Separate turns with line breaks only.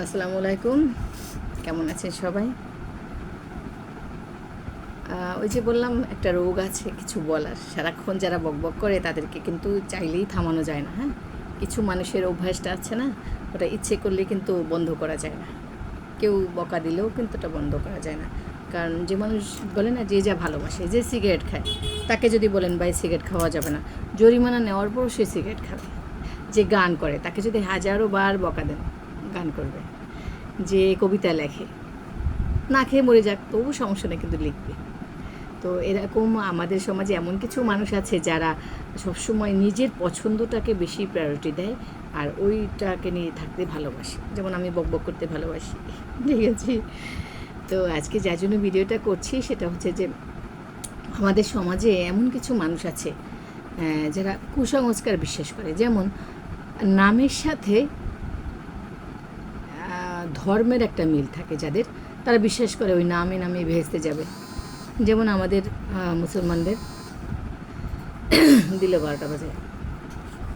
আসসালামু আলাইকুম, কেমন আছেন সবাই? ওই যে বললাম একটা রোগ আছে কিছু বলার, সারাক্ষণ যারা বকবক করে তাদেরকে কিন্তু চাইলেই থামানো যায় না। হ্যাঁ, কিছু মানুষের অভ্যাসটা আছে না, ওটা ইচ্ছে করলে কিন্তু বন্ধ করা যায় না। কেউ বকা দিলেও কিন্তু ওটা বন্ধ করা যায় না। কারণ যে মানুষ বলে না, যে যা ভালোবাসে, যে সিগারেট খায় তাকে যদি বলেন ভাই সিগারেট খাওয়া যাবে না, জরিমানা নেওয়ার পরও সে সিগারেট খাবে। যে গান করে তাকে যদি হাজারো বার বকা দেন, গান করবে। যে কবিতা লেখে, না খেয়ে মরে যাক তবু সমস্যা নেই, কিন্তু লিখবে। তো এরকম আমাদের সমাজে এমন কিছু মানুষ আছে যারা সবসময় নিজের পছন্দটাকে বেশি প্রায়োরিটি দেয় আর ওইটাকে নিয়ে থাকতে ভালোবাসে। যেমন আমি বকবক করতে ভালোবাসি, ঠিক আছে? তো আজকে যার জন্য ভিডিওটা করছি সেটা হচ্ছে যে আমাদের সমাজে এমন কিছু মানুষ আছে যারা কুসংস্কার বিশ্বাস করে। যেমন নামের সাথে ধর্মের একটা মিল থাকে যাদের, তারা বিশ্বাস করে ওই নামে নামে ভেস্তে যাবে। যেমন আমাদের মুসলমানদের দিল 12টা বাজে।